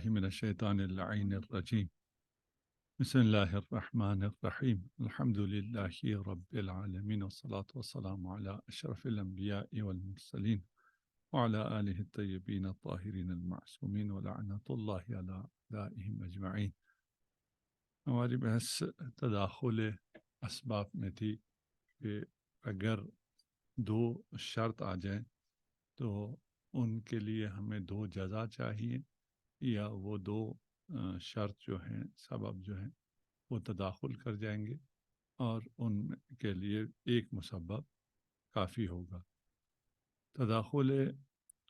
من الشیطان اللعین الرجیم بسم اللہ الرحمن الرحیم الحمد للہ رب العالمین والصلاة والسلام علی اشرف الانبیاء والمرسلین وعلی آلہ الطیبین الطاہرین المعصومین ولعنۃ اللہ علی اعدائہم اجمعین۔ ہماری بحث تداخل اسباب میں تھی کہ اگر دو شرط آ جائیں تو ان کے لیے ہمیں دو جزا چاہیے یا وہ دو شرط جو ہیں سبب جو ہیں وہ تداخل کر جائیں گے اور ان کے لیے ایک مسبب کافی ہوگا۔ تداخل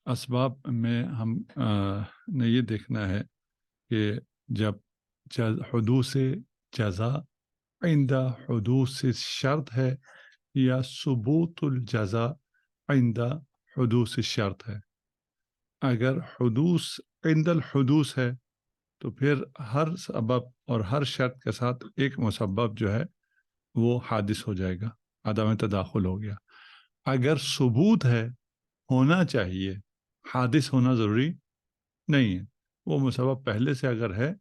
اسباب میں ہم نے یہ دیکھنا ہے کہ جب حدوث جزا عند حدوث شرط ہے یا ثبوت الجزا عند حدوث شرط ہے۔ اگر حدوث عند الحدوث ہے تو پھر ہر سبب اور ہر شرط کے ساتھ ایک مسبب جو ہے وہ حادث ہو جائے گا، عدم تداخل ہو گیا۔ اگر ثبوت ہے، ہونا چاہیے، حادث ہونا ضروری نہیں ہے، وہ مسبب پہلے سے اگر ہے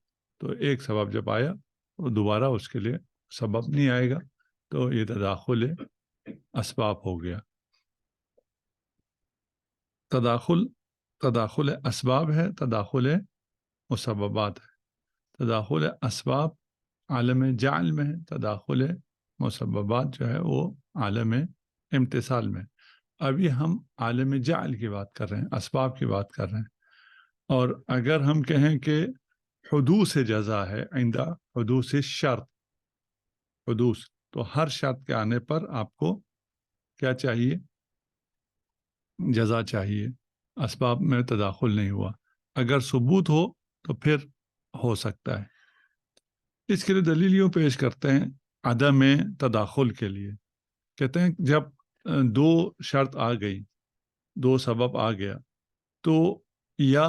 تو ایک سبب جب آیا تو دوبارہ اس کے لیے سبب نہیں آئے گا، تو یہ تداخل اسباب ہو گیا۔ تداخل اسباب ہے، تداخل مسببات ہے۔ تداخل اسباب عالم جعل میں ہے، تداخل مسببات جو ہے وہ عالم امتثال میں۔ ابھی ہم عالم جعل کی بات کر رہے ہیں، اسباب کی بات کر رہے ہیں۔ اور اگر ہم کہیں کہ حدوث جزا ہے عند حدوث شرط، حدوث تو ہر شرط کے آنے پر آپ کو کیا چاہیے؟ جزا چاہیے۔ اسباب میں تداخل نہیں ہوا، اگر ثبوت ہو تو پھر ہو سکتا ہے۔ اس کے لیے دلیل یوں پیش کرتے ہیں عدم تداخل کے لیے، کہتے ہیں جب دو شرط آ گئی، دو سبب آ گیا، تو یا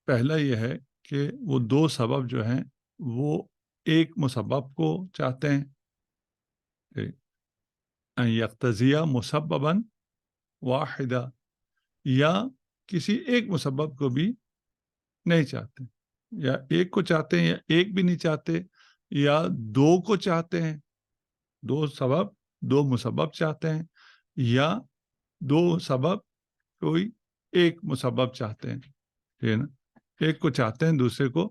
پہلا یہ ہے کہ وہ دو سبب جو ہیں وہ ایک مسبب کو چاہتے ہیں، ان یقتضی مسببا واحدہ، یا کسی ایک مسبب کو بھی نہیں چاہتے، یا ایک کو چاہتے ہیں یا ایک بھی نہیں چاہتے، یا دو کو چاہتے ہیں، دو سبب دو مسبب چاہتے ہیں، یا دو سبب کوئی ایک مسبب چاہتے ہیں، ٹھیک ہے نا؟ ایک کو چاہتے ہیں، دوسرے کو،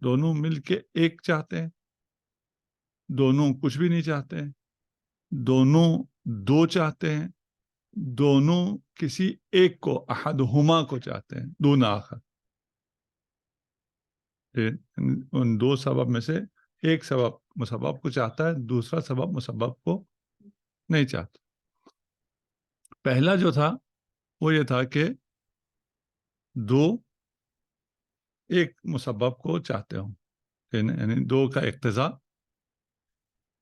دونوں مل کے ایک چاہتے ہیں، دونوں کچھ بھی نہیں چاہتے ہیں، دونوں دو چاہتے ہیں، دونوں کسی ایک کو، احدہما کو چاہتے ہیں، دون آخر۔ ان دو سبب میں سے ایک سبب مسبب کو چاہتا ہے، دوسرا سبب مسبب کو نہیں چاہتا۔ پہلا جو تھا وہ یہ تھا کہ دو ایک مسبب کو چاہتے ہوں، یعنی دو کا اقتضا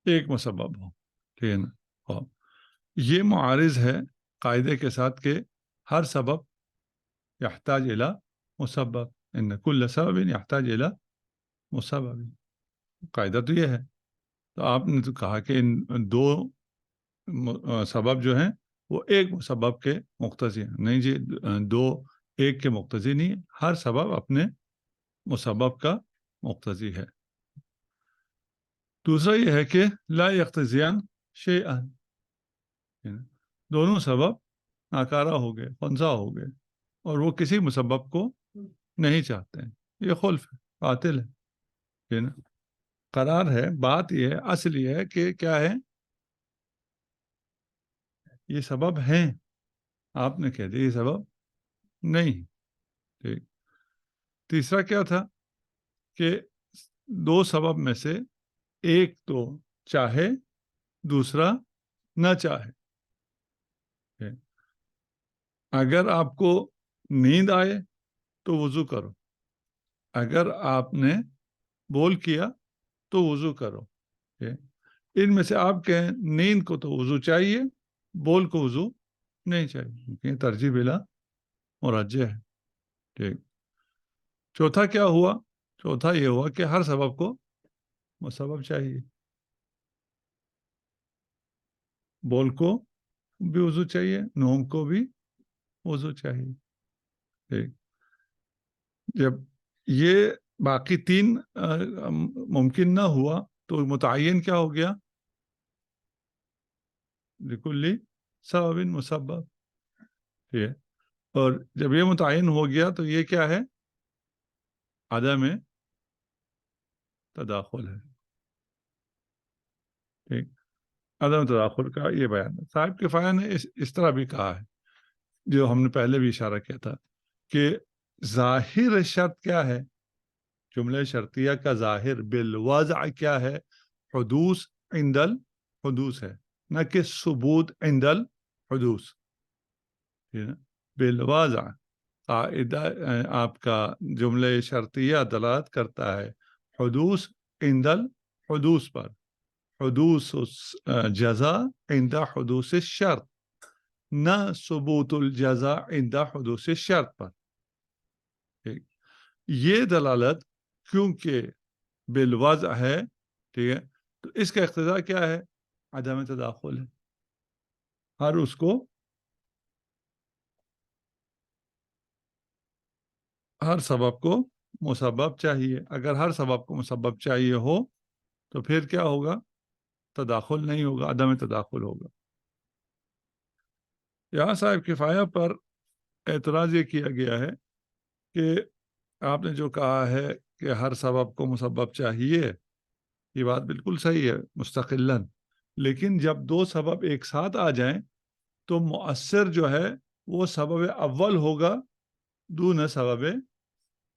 ایک مسبب ہو، ٹھیک ہے نا؟ اور یہ معارض ہے قاعدے کے ساتھ کہ ہر سبب یحتاج الی مسبب، ان کل سبب یحتاج الی مسبب، قاعدہ تو یہ ہے۔ تو آپ نے تو کہا کہ ان دو سبب جو ہیں وہ ایک مسبب کے مقتضی ہیں، نہیں جی، دو ایک کے مقتضی نہیں، ہر سبب اپنے مسبب کا مقتضی ہے۔ دوسرا یہ ہے کہ لا یقتضیان شیئا، دونوں سبب ناکارہ ہو گئے، خنثی ہو گئے، اور وہ کسی مسبب کو نہیں چاہتے ہیں، یہ خلف ہے، باطل ہے نا؟ قرار ہے، بات یہ ہے، اصل یہ ہے کہ کیا ہے، یہ سبب ہیں، آپ نے کہہ دیا یہ سبب نہیں، ٹھیک۔ تیسرا کیا تھا کہ دو سبب میں سے ایک تو چاہے، دوسرا نہ چاہے۔ اگر آپ کو نیند آئے تو وضو کرو، اگر آپ نے بول کیا تو وضو کرو، ان میں سے آپ کہیں نیند کو تو وضو چاہیے، بول کو وضو نہیں چاہیے، کیونکہ ترجیح بلا مرجح ہے، ٹھیک۔ چوتھا کیا ہوا؟ چوتھا یہ ہوا کہ ہر سبب کو مسبب چاہیے، بول کو بھی وضو چاہیے، نوم کو بھی وضو چاہیے، ٹھیک۔ جب یہ باقی تین ممکن نہ ہوا تو متعین کیا ہو گیا؟ لکلی سبب مسبب. ٹھیک ہے. اور جب یہ متعین ہو گیا تو یہ کیا ہے؟ عدم تداخل ہے. ٹھیک. عدم تداخل کا یہ بیان ہے. صاحب کفایہ نے اس طرح بھی کہا ہے، جو ہم نے پہلے بھی اشارہ کیا تھا، کہ ظاہر شرط کیا ہے؟ جملہ شرطیہ کا ظاہر بالوضع کیا ہے؟ حدوث عند الحدوث ہے، نہ کہ ثبوت عند الحدوث. بالوضع قاعدہ آپ کا جملہ شرطیہ دلالت کرتا ہے حدوث عند الحدوث پر، حدوث جزا عند حدوث الشرط، نہ ثبوت الجزا عند حدوث الشرط پر. یہ دلالت کیونکہ بالوضع ہے، ٹھیک ہے، تو اس کا اقتضاء کیا ہے؟ عدم تداخل ہے. ہر سبب کو مسبب چاہیے. اگر ہر سبب کو مسبب چاہیے ہو تو پھر کیا ہوگا؟ تداخل نہیں ہوگا، عدم تداخل ہوگا. یہاں صاحب کفایہ پر اعتراض یہ کیا گیا ہے کہ آپ نے جو کہا ہے کہ ہر سبب کو مسبب چاہیے، یہ بات بالکل صحیح ہے مستقلاً، لیکن جب دو سبب ایک ساتھ آ جائیں تو مؤثر جو ہے وہ سبب اول ہوگا دون سبب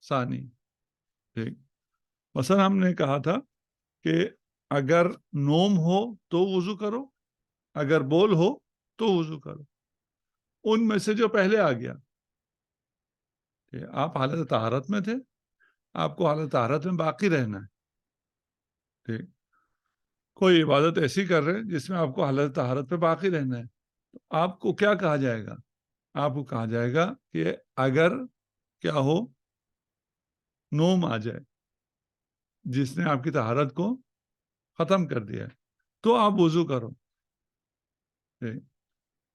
ثانی. ٹھیک. مثلا ہم نے کہا تھا کہ اگر نوم ہو تو وضو کرو، اگر بول ہو تو وضو کرو. ان میں سے جو پہلے آ گیا، آپ حالت طہارت میں تھے، آپ کو حالت طہارت میں باقی رہنا ہے. ٹھیک. کوئی عبادت ایسی کر رہے جس میں آپ کو حالت طہارت پہ باقی رہنا ہے، تو آپ کو کیا کہا جائے گا؟ آپ کو کہا جائے گا کہ اگر کیا ہو، نوم آ جائے جس نے آپ کی طہارت کو ختم کر دیا ہے، تو آپ وضو کرو.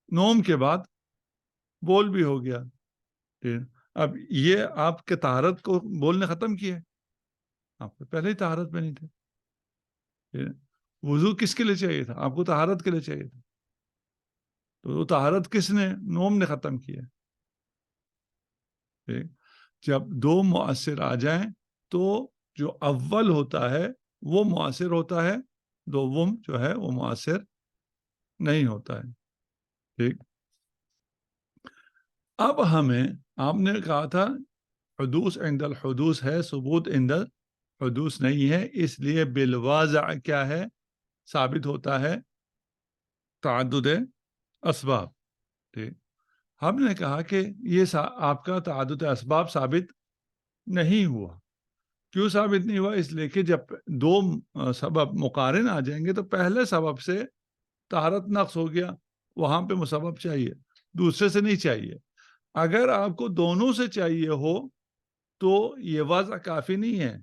نوم کے بعد بول بھی ہو گیا. اب یہ آپ کے طہارت کو بول نے ختم کیا ہے، آپ پہلے ہی طہارت میں نہیں تھے. وضو کس کے لیے چاہیے تھا؟ آپ کو طہارت کے لیے چاہیے تھا. تو وہ طہارت کس نے؟ نوم نے ختم کیا. جب دو مؤثر آ جائیں تو جو اول ہوتا ہے وہ مؤثر ہوتا ہے، دوم جو ہے وہ مؤثر نہیں ہوتا ہے. ٹھیک. اب ہمیں آپ نے کہا تھا حدوث عند الحدوث ہے، ثبوت عند الحدوث نہیں ہے، اس لیے بالواضع کیا ہے؟ ثابت ہوتا ہے تعدد اسباب. ٹھیک. ہم نے کہا کہ یہ آپ کا تعدد اسباب ثابت نہیں ہوا. کیوں ثابت نہیں ہوا؟ اس لیے کہ جب دو سبب مقارن آ جائیں گے تو پہلے سبب سے طہارت نقص ہو گیا، وہاں پہ مسبب چاہیے، دوسرے سے نہیں چاہیے. اگر آپ کو دونوں سے چاہیے ہو تو یہ وضع کافی نہیں ہے،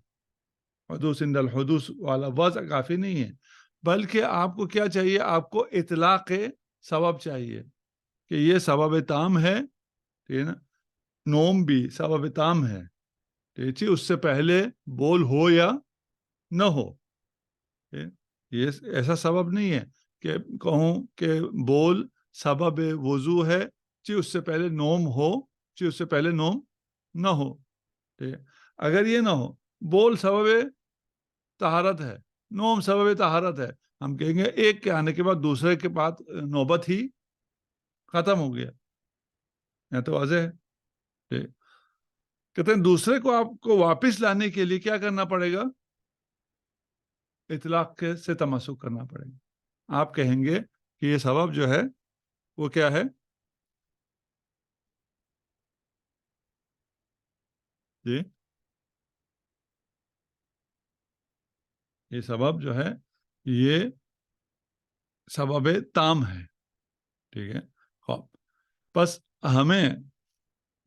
حدوث عند الحدوث والا وضع کافی نہیں ہے، بلکہ آپ کو کیا چاہیے؟ آپ کو اطلاق سبب چاہیے کہ یہ سبب تام ہے. ٹھیک ہے نا؟ نوم بھی سبب تام ہے. ٹھیک ہے، اس سے پہلے بول ہو یا نہ ہو. یہ ایسا سبب نہیں ہے کہ کہوں کہ بول سبب وضو ہے چی اس سے پہلے نوم ہو، چی اس سے پہلے نوم نہ ہو. اگر یہ نہ ہو، بول سبب طہارت ہے، نوم سبب طہارت ہے، ہم کہیں گے ایک کے آنے کے بعد دوسرے کے بعد نوبت ہی ختم ہو گیا. یا تو واضح ہے. کہتے ہیں دوسرے کو آپ کو واپس لانے کے لیے کیا کرنا پڑے گا؟ اطلاق سے تمسک کرنا پڑے گا. آپ کہیں گے کہ یہ سبب جو ہے وہ کیا ہے؟ جی، یہ سبب جو ہے یہ سبب تام ہے. ٹھیک ہے. خوب. بس ہمیں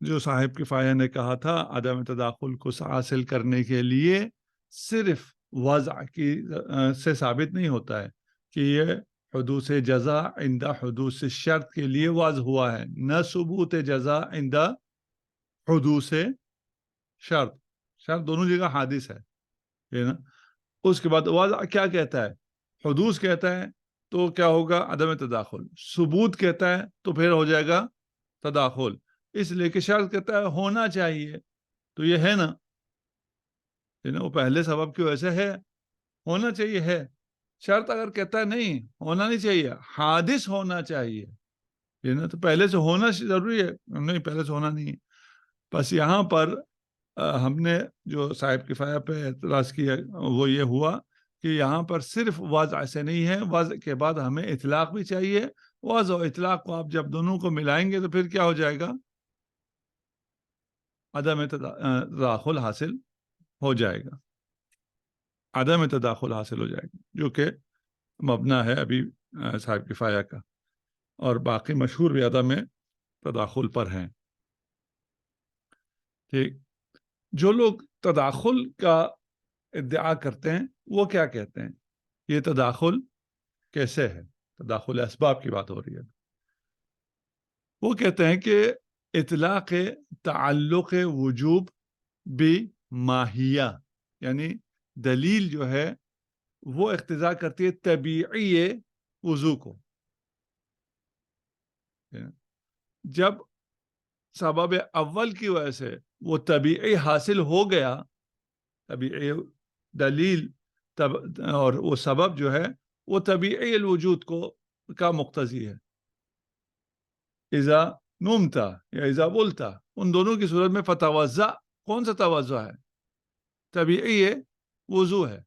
جو صاحب کفایہ نے کہا تھا عدم تداخل کو حاصل کرنے کے لیے صرف وضع کی سے ثابت نہیں ہوتا ہے کہ یہ حدوث جزا عند حدوث شرط کے لیے واضح ہوا ہے، نہ ثبوت جزا عند حدوث شرط شرط دونوں جگہ حادث ہے نا. اس کے بعد واضح کیا کہتا ہے؟ حدوث کہتا ہے تو کیا ہوگا؟ عدم تداخل. ثبوت کہتا ہے تو پھر ہو جائے گا تداخل. اس لیے کہ شرط کہتا ہے ہونا چاہیے، تو یہ ہے نا، وہ پہلے سبب کی وجہ سے ہے، ہونا چاہیے ہے. شرط اگر کہتا ہے نہیں ہونا نہیں چاہیے، حادث ہونا چاہیے نا، تو پہلے سے ہونا ضروری ہے؟ نہیں، پہلے سے ہونا نہیں ہے. بس یہاں پر ہم نے جو صاحب کفایہ پہ اعتراض کیا وہ یہ ہوا کہ یہاں پر صرف وضع ایسے نہیں ہے، وضع کے بعد ہمیں اطلاق بھی چاہیے. وضع و اطلاق کو آپ جب دونوں کو ملائیں گے تو پھر کیا ہو جائے گا؟ عدم تداخل حاصل ہو جائے گا، عدم تداخل حاصل ہو جائے گا، جو کہ مبنا ہے ابھی صاحب کفایہ کا، اور باقی مشہور بھی عدم تداخل پر ہیں. ٹھیک. جو لوگ تداخل کا ادعا کرتے ہیں وہ کیا کہتے ہیں؟ یہ تداخل کیسے ہے؟ تداخل اسباب کی بات ہو رہی ہے. وہ کہتے ہیں کہ اطلاق تعلق وجوب بماہیہ، یعنی دلیل جو ہے وہ اقتضا کرتی ہے طبیعی وضو کو. جب سبب اول کی وجہ سے وہ طبیعی حاصل ہو گیا، طبیعی دلیل اور وہ سبب جو ہے وہ طبیعی الوجود کو کا مقتضی ہے. اذا نمتا یا اذا بولتا، ان دونوں کی صورت میں فتوضع، کون سا توضع ہے؟ طبیعی وضو ہے.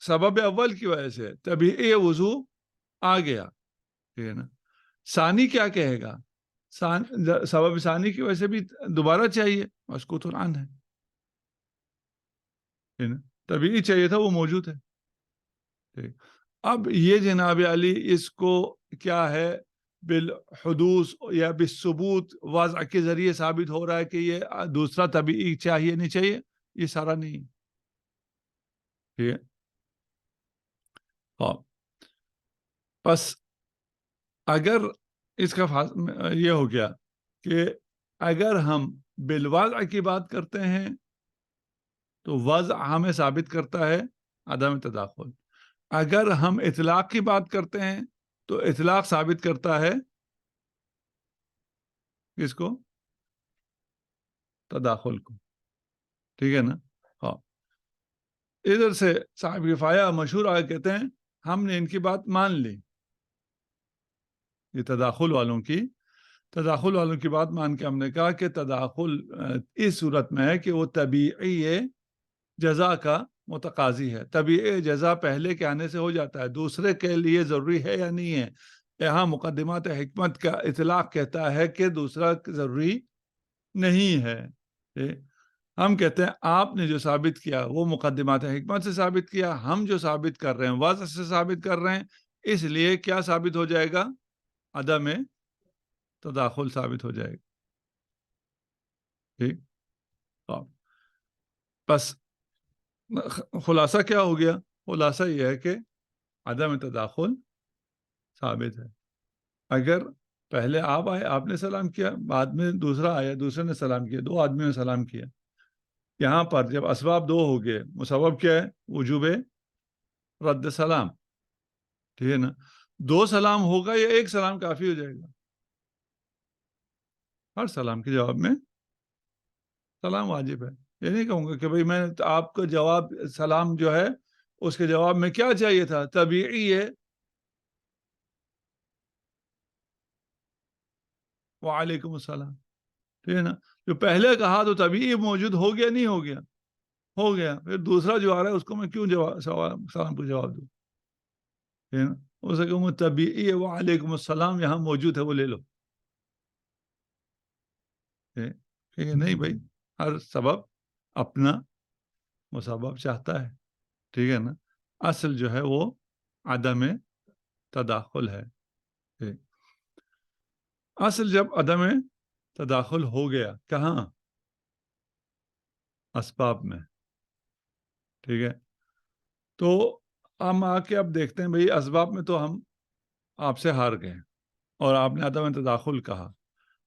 سبب اول کی وجہ سے طبیعی وضو آ گیا، ٹھیک ہے نا. ثانی کیا کہے گا؟ سبب ثانی کی وجہ سے بھی دوبارہ چاہیے، مسکوت عنہ ہے. طبیعی چاہیے تھا، وہ موجود ہے. ٹھیک. اب یہ جناب علی اس کو کیا ہے؟ بالحدوث یا بالثبوت وضع کے ذریعے ثابت ہو رہا ہے کہ یہ دوسرا طبیعی چاہیے نہیں چاہیے، یہ سارا نہیں. ٹھیک ہے. ہاں. بس اگر اس کا یہ ہو گیا کہ اگر ہم بالوضع کی بات کرتے ہیں تو وضع ہمیں ثابت کرتا ہے عدم تداخل. اگر ہم اطلاق کی بات کرتے ہیں تو اطلاق ثابت کرتا ہے کس کو؟ تداخل کو. ٹھیک ہے نا. ہاں. ادھر سے صاحب کفایہ مشہور آگے کہتے ہیں ہم نے ان کی بات مان لی، یہ تداخل والوں کی بات مان کے ہم نے کہا کہ تداخل اس صورت میں ہے کہ وہ طبیعی جزا کا متقاضی ہے. طبیعی جزا پہلے کے آنے سے ہو جاتا ہے، دوسرے کے لیے ضروری ہے یا نہیں ہے. یہاں مقدمات حکمت کا اطلاق کہتا ہے کہ دوسرا ضروری نہیں ہے. ہم کہتے ہیں آپ نے جو ثابت کیا وہ مقدمات حکمت سے ثابت کیا، ہم جو ثابت کر رہے ہیں وضع سے ثابت کر رہے ہیں، اس لیے کیا ثابت ہو جائے گا؟ عدم تداخل ثابت ہو جائے گا. ٹھیک. بس خلاصہ کیا ہو گیا؟ خلاصہ یہ ہے کہ عدم تداخل ثابت ہے. اگر پہلے آپ آئے، آپ نے سلام کیا، بعد میں دوسرا آیا، دوسرے نے سلام کیا، دو آدمیوں نے سلام کیا. یہاں پر جب اسباب دو ہو گئے، مسبب کیا ہے؟ وجوب رد سلام. ٹھیک ہے نا. دو سلام ہوگا یا ایک سلام کافی ہو جائے گا؟ ہر سلام کے جواب میں سلام واجب ہے. یہ نہیں کہوں گا کہ بھئی میں آپ کا جواب سلام جو ہے اس کے جواب میں کیا چاہیے تھا؟ طبیعی ہے وعلیکم السلام. ٹھیک ہے نا. جو پہلے کہا تو طبیعی موجود ہو گیا نہیں ہو گیا؟ ہو گیا. پھر دوسرا جو آ رہا ہے اس کو میں کیوں سلام کو جواب دوں؟ ٹھیک ہے نا. ہو سکے وہ طبیعی وعلیکم السلام یہاں موجود ہے، وہ لے لو. ٹھیک ہے. نہیں بھائی، ہر سبب اپنا مسبب چاہتا ہے. ٹھیک ہے نا. اصل جو ہے وہ عدم تداخل ہے. اصل جب عدم تداخل ہو گیا کہاں؟ اسباب میں. ٹھیک ہے. تو ہم آ کے اب دیکھتے ہیں بھئی اسباب میں تو ہم آپ سے ہار گئے اور آپ نے عدم تداخل کہا.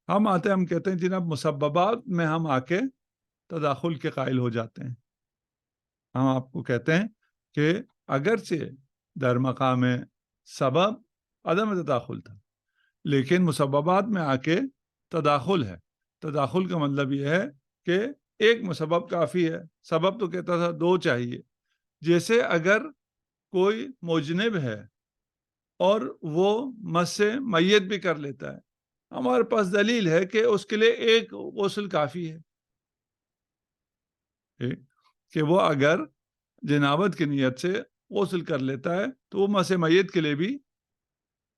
ہم آتے ہم کہتے ہیں جناب مسببات میں ہم آ کے تداخل کے قائل ہو جاتے ہیں. ہم آپ کو کہتے ہیں کہ اگرچہ در مقام سبب عدم تداخل تھا، لیکن مسببات میں آ کے تداخل ہے. تداخل کا مطلب یہ ہے کہ ایک مسبب کافی ہے. سبب تو کہتا تھا دو چاہیے. جیسے اگر کوئی مجنب ہے اور وہ مس سے میت بھی کر لیتا ہے، ہمارے پاس دلیل ہے کہ اس کے لیے ایک غسل کافی ہے. کہ وہ اگر جنابت کی نیت سے غسل کر لیتا ہے تو وہ مس میت کے لیے بھی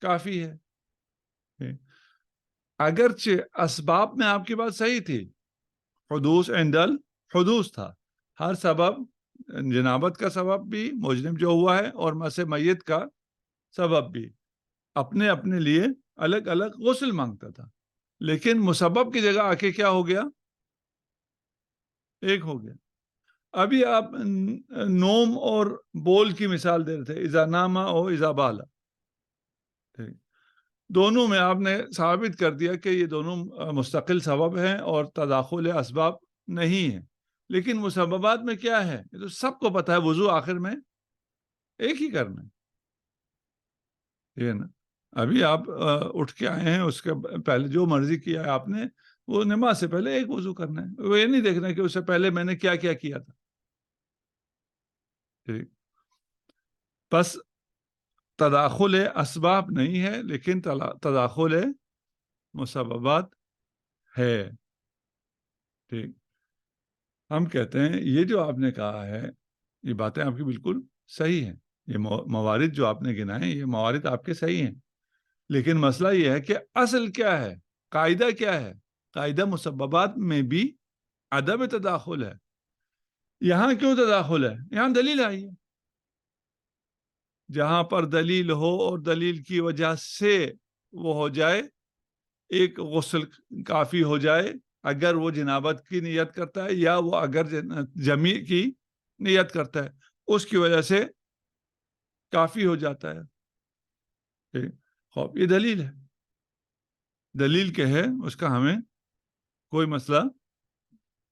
کافی ہے. اگرچہ اسباب میں آپ کی بات صحیح تھی، حدوث عند الحدوث تھا. ہر سبب، جنابت کا سبب بھی مجنب جو ہوا ہے اور مس میت کا سبب بھی اپنے اپنے لیے الگ الگ غسل مانگتا تھا. لیکن مسبب کی جگہ آ کے کیا ہو گیا؟ ایک ہو گیا. ابھی آپ نوم اور بول کی مثال دے رہے تھے، اذا ناما اور اذا بالا. دونوں میں آپ نے ثابت کر دیا کہ یہ دونوں مستقل سبب ہیں اور تداخل اسباب نہیں ہیں. لیکن مسببات میں کیا ہے؟ یہ تو سب کو پتہ ہے، وضو آخر میں ایک ہی کرنا ہے نا. ابھی آپ اٹھ کے آئے ہیں، اس کے پہلے جو مرضی کیا ہے آپ نے، وہ نماز سے پہلے ایک وضو کرنا ہے. وہ یہ نہیں دیکھنا کہ اس سے پہلے میں نے کیا کیا تھا. بس تداخل اسباب نہیں ہے، لیکن تداخل مسببات ہے. ٹھیک. ہم کہتے ہیں یہ جو آپ نے کہا ہے، یہ باتیں آپ کی بالکل صحیح ہیں. یہ موارد جو آپ نے گنائے ہیں، یہ موارد آپ کے صحیح ہیں. لیکن مسئلہ یہ ہے کہ اصل کیا ہے، قاعدہ کیا ہے؟ قاعدہ مسببات میں بھی عدم تداخل ہے. یہاں کیوں تداخل ہے؟ یہاں دلیل آئی ہے. جہاں پر دلیل ہو اور دلیل کی وجہ سے وہ ہو جائے، ایک غسل کافی ہو جائے اگر وہ جنابت کی نیت کرتا ہے یا وہ اگر جمی کی نیت کرتا ہے، اس کی وجہ سے کافی ہو جاتا ہے. خوب یہ دلیل ہے. دلیل کیا ہے اس کا ہمیں کوئی مسئلہ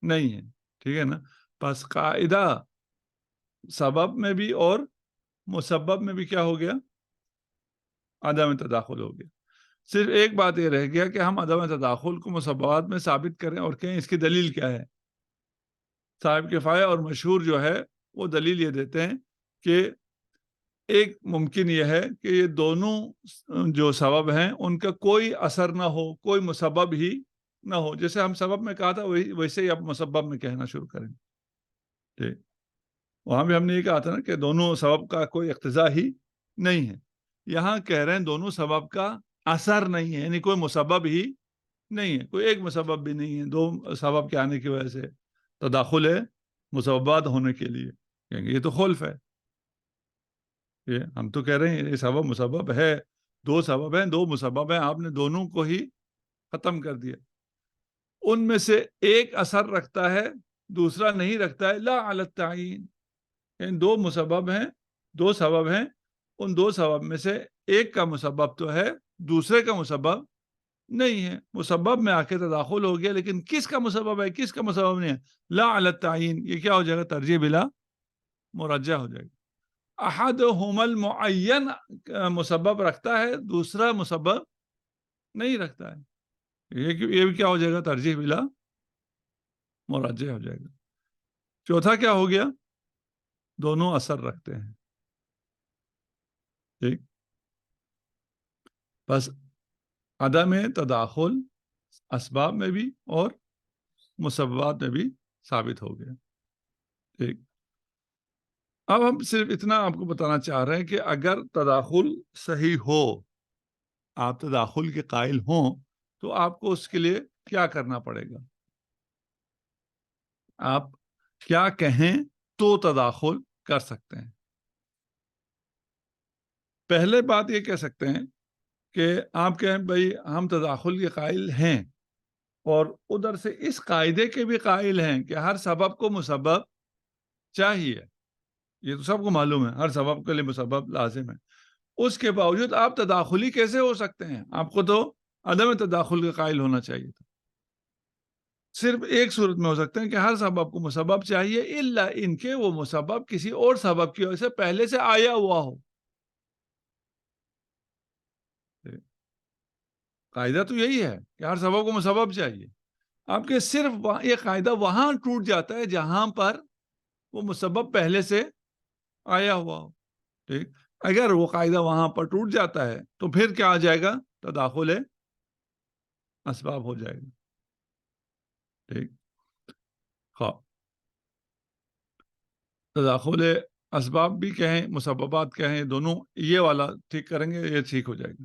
نہیں ہے. ٹھیک ہے نا. پس قاعدہ سبب میں بھی اور مسبب میں بھی کیا ہو گیا؟ عدم تداخل ہو گیا. صرف ایک بات یہ رہ گیا کہ ہم عدم تداخل کو مسببات میں ثابت کریں اور کہیں اس کی دلیل کیا ہے. صاحب کفایہ اور مشہور جو ہے وہ دلیل یہ دیتے ہیں کہ ایک ممکن یہ ہے کہ یہ دونوں جو سبب ہیں ان کا کوئی اثر نہ ہو، کوئی مسبب ہی نہ ہو. جیسے ہم سبب میں کہا تھا ویسے ہی اب مسبب میں کہنا شروع کریں. ٹھیک. وہاں بھی ہم نے یہ کہا تھا نا کہ دونوں سبب کا کوئی اقتضا ہی نہیں ہے. یہاں کہہ رہے ہیں دونوں سبب کا اثر نہیں ہے، یعنی کوئی مسبب ہی نہیں ہے، کوئی ایک مسبب بھی نہیں ہے. دو سبب کے آنے کی وجہ سے تداخل ہے مسببات ہونے کے لیے. یہ تو خلف ہے. یہ ہم تو کہہ رہے ہیں یہ سبب مسبب ہے، دو سبب ہیں، دو مسبب ہیں، آپ نے دونوں کو ہی ختم کر دیا. ان میں سے ایک اثر رکھتا ہے، دوسرا نہیں رکھتا ہے. لا علی التعین. دو مسبب ہیں، دو سبب ہیں، ان دو سبب میں سے ایک کا مسبب تو ہے، دوسرے کا مسبب نہیں ہے. مسبب میں آ کے تداخل ہو گیا، لیکن کس کا مسبب ہے کس کا مسبب نہیں ہے؟ لا علی التعین. یہ کیا ہو جائے گا؟ ترجیح بلا مرجح ہو جائے گا. احدہم المعین مسبب رکھتا ہے، دوسرا مسبب نہیں رکھتا ہے. یہ بھی کیا ہو جائے گا؟ ترجیح بلا مرجح ہو جائے گا. چوتھا کیا ہو گیا؟ دونوں اثر رکھتے ہیں. ٹھیک. بس عدم تداخل اسباب میں بھی اور مسببات میں بھی ثابت ہو گیا. ٹھیک. اب ہم صرف اتنا آپ کو بتانا چاہ رہے ہیں کہ اگر تداخل صحیح ہو، آپ تداخل کے قائل ہوں، تو آپ کو اس کے لیے کیا کرنا پڑے گا؟ آپ کیا کہیں تو تداخل کر سکتے ہیں؟ پہلے بات یہ کہہ سکتے ہیں کہ آپ کہیں بھائی ہم تداخل کے قائل ہیں، اور ادھر سے اس قاعدے کے بھی قائل ہیں کہ ہر سبب کو مسبب چاہیے. یہ تو سب کو معلوم ہے، ہر سبب کے لیے مسبب لازم ہے. اس کے باوجود آپ تداخلی کیسے ہو سکتے ہیں؟ آپ کو تو عدم تداخل کے قائل ہونا چاہیے تھا. صرف ایک صورت میں ہو سکتے ہیں کہ ہر سبب کو مسبب چاہیے الا ان کے وہ مسبب کسی اور سبب کی وجہ سے پہلے سے آیا ہوا ہو. قاعدہ تو یہی ہے کہ ہر سبب کو مسبب چاہیے. آپ کے صرف یہ قاعدہ وہاں ٹوٹ جاتا ہے جہاں پر وہ مسبب پہلے سے آیا ہوا ہو. ٹھیک. اگر وہ قاعدہ وہاں پر ٹوٹ جاتا ہے تو پھر کیا آ جائے گا؟ تداخل اسباب ہو جائے گا. ٹھیک. ہاں. تداخل اسباب بھی کہیں مسببات کہیں دونوں یہ والا ٹھیک کریں گے یہ ٹھیک ہو جائے گا.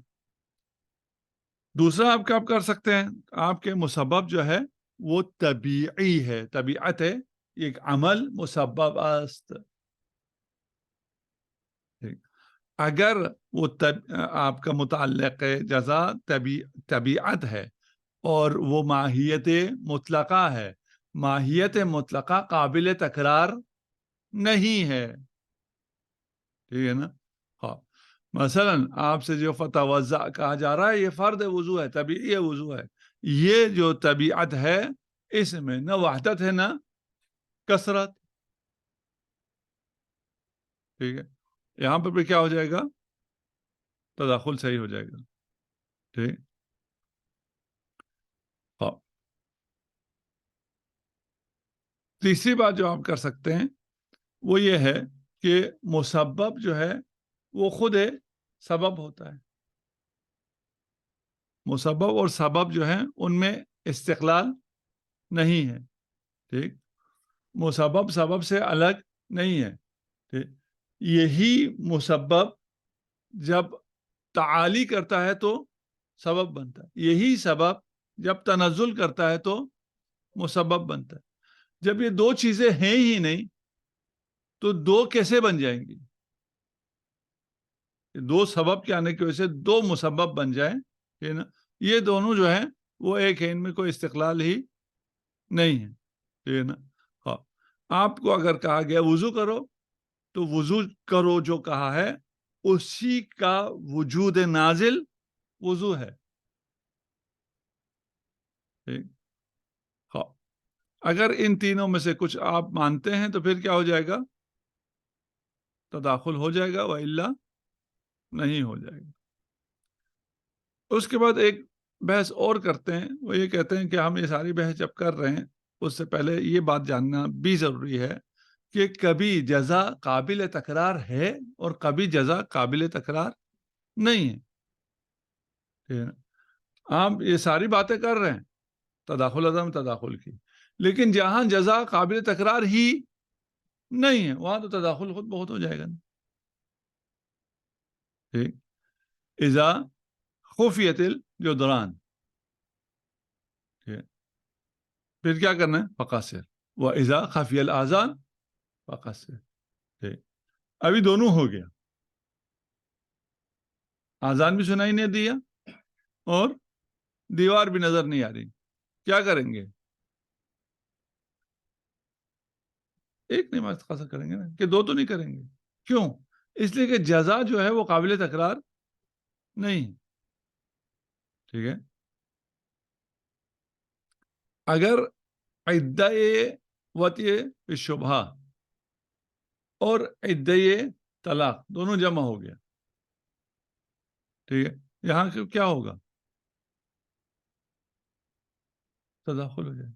دوسرا آپ کیا کر سکتے ہیں؟ آپ کے مسبب جو ہے وہ طبیعی ہے، طبیعت ہے، ایک عمل مسبب است. اگر وہ آپ کا متعلق جزا طبیعت ہے اور وہ ماہیت مطلقہ ہے، ماہیت مطلقہ قابل تکرار نہیں ہے. ٹھیک ہے نا؟ ہاں. مثلا آپ سے جو فتوضع کہا جا رہا ہے یہ فرد وضو ہے، طبیعی وضو ہے. یہ جو طبیعت ہے اس میں نہ وحدت ہے نہ کثرت. ٹھیک ہے. یہاں پر بھی کیا ہو جائے گا؟ تداخل صحیح ہو جائے گا. ٹھیک. ہاں. تیسری بات جو آپ کر سکتے ہیں وہ یہ ہے کہ مسبب جو ہے وہ خود سبب ہوتا ہے. مسبب اور سبب جو ہے ان میں استقلال نہیں ہے. ٹھیک. مسبب سبب سے الگ نہیں ہے. ٹھیک. یہی مسبب جب تعالی کرتا ہے تو سبب بنتا ہے، یہی سبب جب تنزل کرتا ہے تو مسبب بنتا ہے. جب یہ دو چیزیں ہیں ہی نہیں تو دو کیسے بن جائیں گی؟ دو سبب کے آنے کی وجہ سے دو مسبب بن جائیں، یہ دونوں جو ہیں وہ ایک ہے، ان میں کوئی استقلال ہی نہیں ہے نا. ہاں. آپ کو اگر کہا گیا وضو کرو تو وضو کرو جو کہا ہے اسی کا وجود نازل وضو ہے. ہاں. اگر ان تینوں میں سے کچھ آپ مانتے ہیں تو پھر کیا ہو جائے گا؟ تداخل ہو جائے گا، والا نہیں ہو جائے گا. اس کے بعد ایک بحث اور کرتے ہیں، وہ یہ کہتے ہیں کہ ہم یہ ساری بحث جب کر رہے ہیں اس سے پہلے یہ بات جاننا بھی ضروری ہے کہ کبھی جزا قابل تکرار ہے اور کبھی جزا قابل تکرار نہیں ہے. آپ یہ ساری باتیں کر رہے ہیں تداخل عدم تداخل کی، لیکن جہاں جزا قابل تکرار ہی نہیں ہے وہاں تو تداخل خود بہت ہو جائے گا. ٹھیک. اذا خفیت الجدران، پھر کیا کرنا ہے؟ فقصر. واذا خفی الاذان فقصر. ٹھیک. ابھی دونوں ہو گیا، آزان بھی سنائی نہیں دیا اور دیوار بھی نظر نہیں آ رہی. کیا کریں گے؟ ایک نماز قصر کریں گے نا، کہ دو تو نہیں کریں گے. کیوں؟ اس لیے کہ جزا جو ہے وہ قابل تکرار نہیں. ٹھیک ہے. اگر عدۂ وطئ شبہ اور عدۂ طلاق دونوں جمع ہو گیا، ٹھیک ہے، یہاں کیا ہوگا؟ تداخل ہو جائے.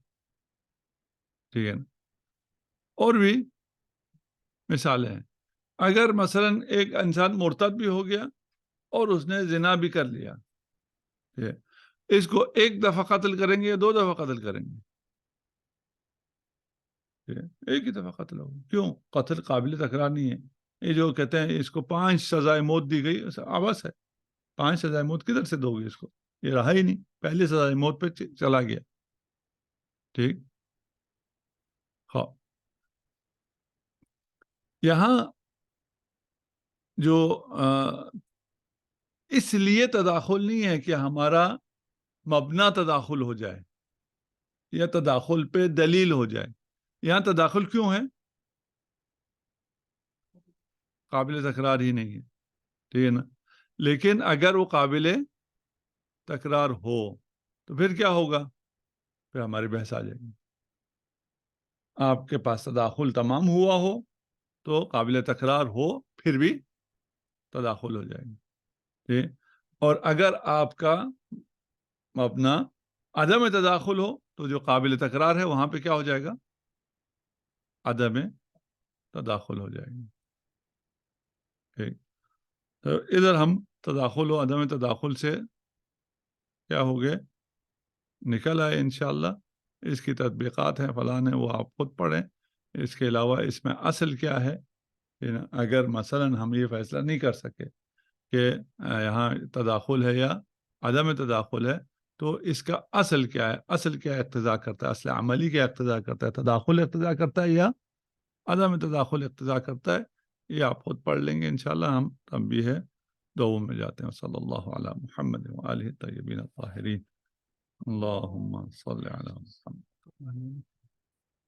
ٹھیک ہے نا. اور بھی مثالیں ہیں. اگر مثلا ایک انسان مرتد بھی ہو گیا اور اس نے زنا بھی کر لیا، ٹھیک ہے، اس کو ایک دفعہ قتل کریں گے یا دو دفعہ قتل کریں گے؟ ایک ہی دفعہ قتل ہوگا. کیوں؟ قتل قابل تکرار نہیں ہے. یہ جو کہتے ہیں اس کو 5 سزائے موت دی گئی، آبس ہے. 5 سزائے موت کدھر سے دو گے اس کو؟ یہ رہا ہی نہیں، پہلی سزائے موت پہ چلا گیا. ٹھیک. ہاں. یہاں جو اس لیے تداخل نہیں ہے کہ ہمارا مبنا تداخل ہو جائے یا تداخل پہ دلیل ہو جائے. یہاں تداخل کیوں ہے؟ قابل تکرار ہی نہیں ہے. ٹھیک ہے نا. لیکن اگر وہ قابل تکرار ہو تو پھر کیا ہوگا؟ پھر ہماری بحث آ جائے گی. آپ کے پاس تداخل تمام ہوا ہو تو قابل تکرار ہو پھر بھی تداخل ہو جائے گا. ٹھیک. اور اگر آپ کا اپنا عدم تداخل ہو تو جو قابل تکرار ہے وہاں پہ کیا ہو جائے گا؟ عدم تداخل ہو جائے گا. ٹھیک. تو ادھر ہم تداخل و عدم تداخل سے کیا ہو گئے نکل آئے انشاءاللہ. اس کی تطبیقات ہیں فلاں ہیں وہ آپ خود پڑھیں. اس کے علاوہ اس میں اصل کیا ہے اگر مثلا ہم یہ فیصلہ نہیں کر سکے کہ یہاں تداخل ہے یا عدم تداخل ہے تو اس کا اصل کیا ہے، اصل کیا اقتضا کرتا ہے، اصل عملی کیا اقتضا کرتا ہے، تداخل اقتضا کرتا ہے یا عدم تداخل اقتضا کرتا ہے، یہ آپ خود پڑھ لیں گے انشاءاللہ. ہم تنبیہ دو میں جاتے ہیں. صلی اللہ علی محمد وآلہ الطیبین الطاہرین. اللہم صلی علی محمد.